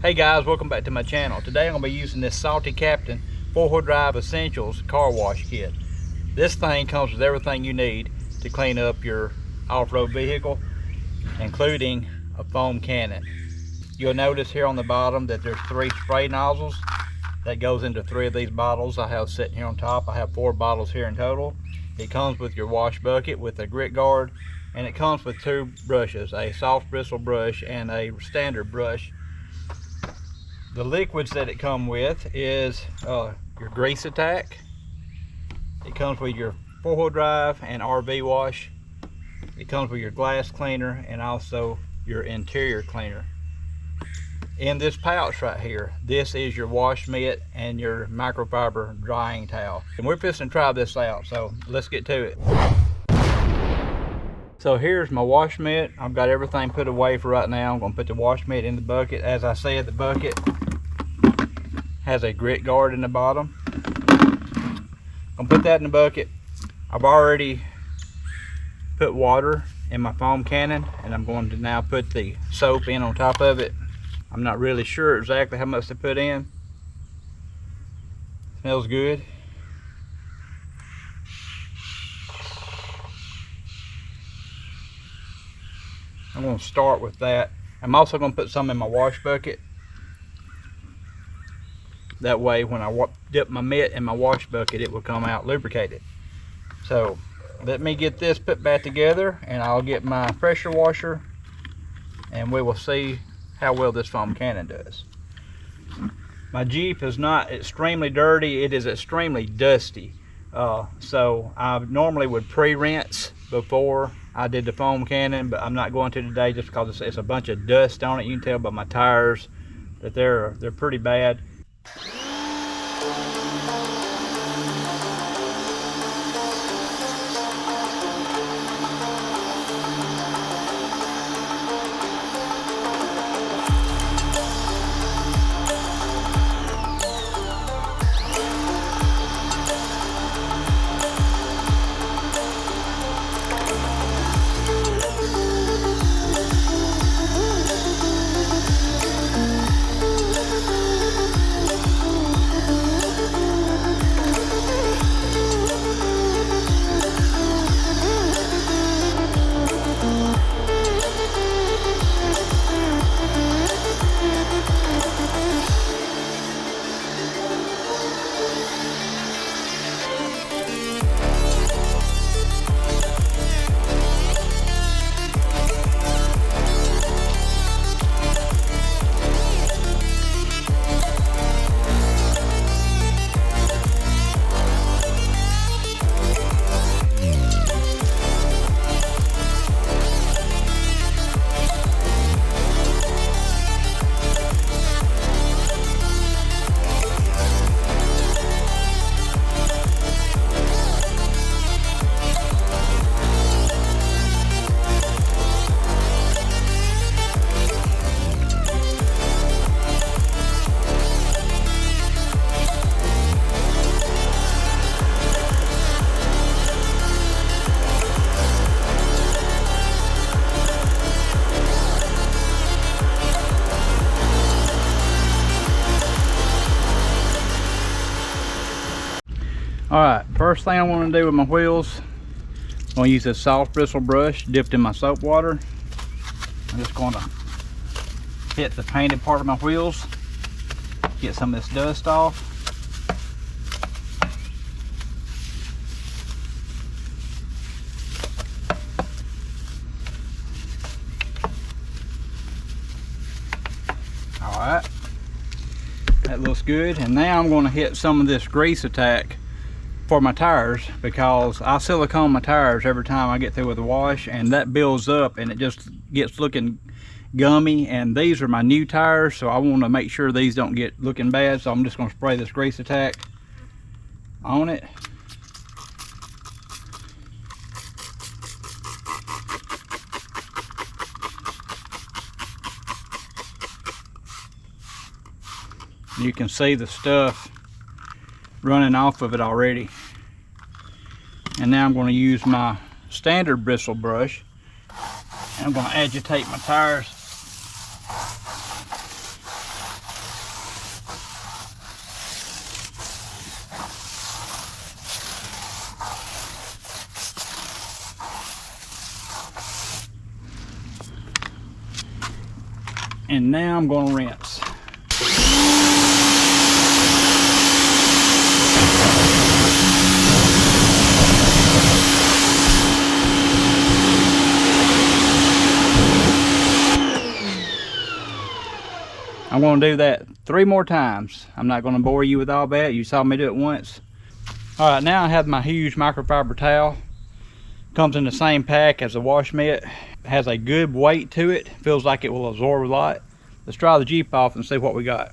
Hey guys, welcome back to my channel. Today I'm going to be using this Salty Captain 4-wheel drive essentials car wash kit. This thing comes with everything you need to clean up your off-road vehicle, including a foam cannon. You'll notice here on the bottom that there's 3 spray nozzles that goes into 3 of these bottles I have sitting here on top. I have 4 bottles here in total. It comes with your wash bucket with a grit guard, and it comes with 2 brushes, a soft bristle brush and a standard brush. The liquids that it comes with is your grease attack. It comes with your 4-wheel drive and RV wash. It comes with your glass cleaner and also your interior cleaner. In this pouch right here, this is your wash mitt and your microfiber drying towel. And we're fixing to try this out, so let's get to it. So here's my wash mitt. I've got everything put away for right now. I'm going to put the wash mitt in the bucket. As I said, the bucket has a grit guard in the bottom. I'm going to put that in the bucket. I've already put water in my foam cannon, and I'm going to now put the soap in on top of it. I'm not really sure exactly how much to put in. Smells good. I'm going to start with that. I'm also going to put some in my wash bucket. That way when I dip my mitt in my wash bucket, it will come out lubricated. So let me get this put back together, and I'll get my pressure washer, and we will see how well this foam cannon does. My Jeep is not extremely dirty, it is extremely dusty. So I normally would pre-rinse before I did the foam cannon, but I'm not going to today just because it's a bunch of dust on it. You can tell by my tires that they're pretty bad. Alright, first thing I want to do with my wheels, I'm going to use this soft bristle brush dipped in my soap water. I'm just going to hit the painted part of my wheels, get some of this dust off. Alright, that looks good. And now I'm going to hit some of this grease attack for my tires, because I silicone my tires every time I get through with the wash, and that builds up and it just gets looking gummy. And these are my new tires, so I want to make sure these don't get looking bad, so I'm just going to spray this grease attack on it. You can see the stuff running off of it already. And now I'm going to use my standard bristle brush, and I'm going to agitate my tires And now I'm going to rinse. I'm going to do that 3 more times. I'm not going to bore you with all that. You saw me do it once. All right, now I have my huge microfiber towel. Comes in the same pack as the wash mitt. Has a good weight to it. Feels like it will absorb a lot. Let's dry the Jeep off and see what we got.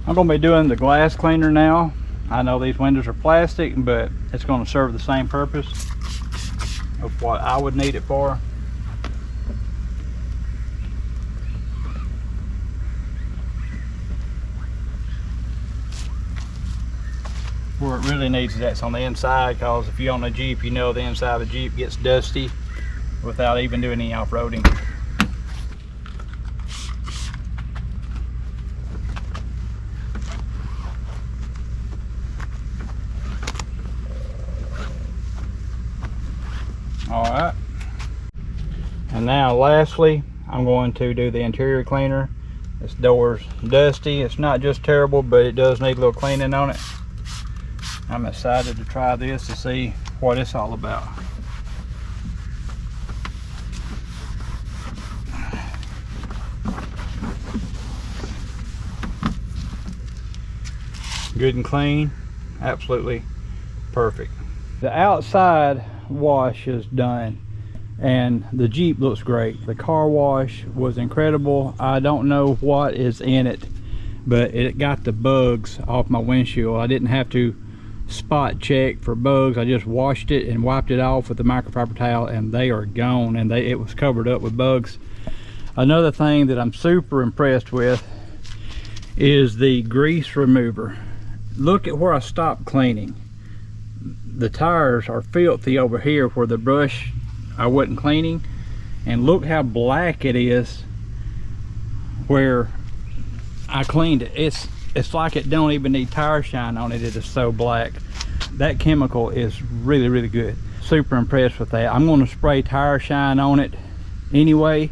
I'm going to be doing the glass cleaner now. I know these windows are plastic, but it's going to serve the same purpose of what I would need it for. Where it really needs that's on the inside, because if you're on a Jeep, you know the inside of the Jeep gets dusty without even doing any off-roading. Alright, and now lastly I'm going to do the interior cleaner. This door's dusty. It's not just terrible, but it does need a little cleaning on it. I'm excited to try this to see what it's all about. Good and clean, absolutely perfect. The outside wash is done and the Jeep looks great. The car wash was incredible. I don't know what is in it, but it got the bugs off my windshield. I didn't have to spot check for bugs. I just washed it and wiped it off with the microfiber towel and they are gone, and it was covered up with bugs. Another thing that I'm super impressed with is the grease remover. Look at where I stopped cleaning. The tires are filthy over here where the brush I wasn't cleaning, and look how black it is where I cleaned it. It's like it don't even need tire shine on it. It is so black. That chemical is really, really good. Super impressed with that. I'm going to spray tire shine on it anyway,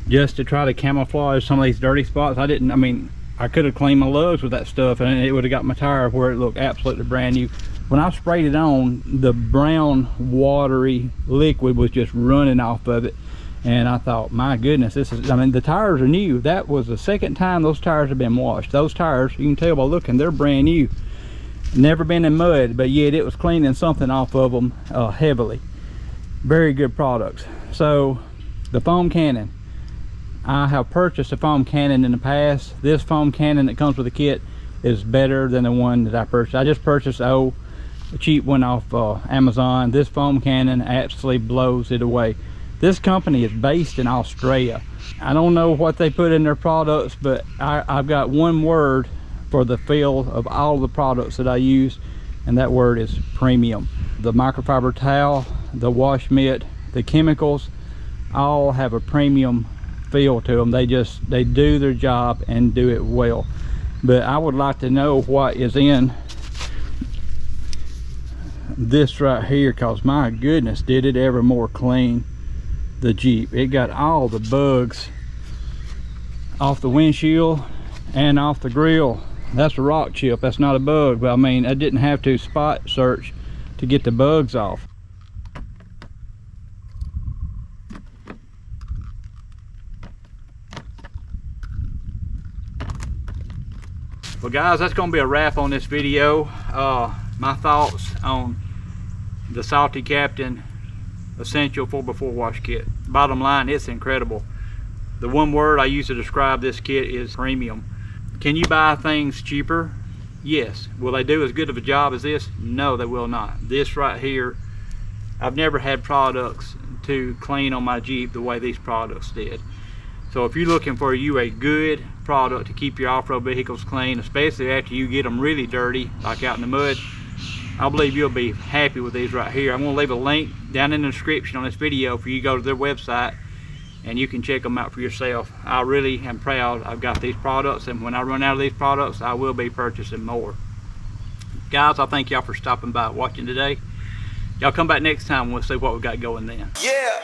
just to try to camouflage some of these dirty spots. I mean, I could have cleaned my lugs with that stuff and it would have got my tire where it looked absolutely brand new. When I sprayed it on, the brown watery liquid was just running off of it, and I thought, my goodness, this is, I mean, the tires are new. That was the second time those tires have been washed. Those tires, you can tell by looking, they're brand new. Never been in mud, but yet it was cleaning something off of them heavily. Very good products. So the foam cannon, I have purchased a foam cannon in the past. This foam cannon that comes with the kit is better than the one that I purchased. I just purchased a cheap one off Amazon. This foam cannon absolutely blows it away. This company is based in Australia. I don't know what they put in their products, but I've got one word for the feel of all the products that I use, and that word is premium. The microfiber towel, the wash mitt, the chemicals, all have a premium feel to them. They do their job and do it well. But I would like to know what is in this right here, because my goodness, did it ever more clean the Jeep. It got all the bugs off the windshield and off the grill. That's a rock chip, that's not a bug, but I mean, I didn't have to spot search to get the bugs off. Well guys, that's going to be a wrap on this video. My thoughts on the Salty Captain Essential 4x4 wash kit. Bottom line, it's incredible. The one word I use to describe this kit is premium. Can you buy things cheaper? Yes. Will they do as good of a job as this? No, they will not. This right here, I've never had products to clean on my Jeep the way these products did. So if you're looking for a good product to keep your off-road vehicles clean, especially after you get them really dirty, like out in the mud, I believe you'll be happy with these right here. I'm going to leave a link down in the description on this video for you to go to their website and you can check them out for yourself. I really am proud I've got these products, and when I run out of these products, I will be purchasing more. Guys, I thank y'all for stopping by watching today. Y'all come back next time and we'll see what we got going then. Yeah.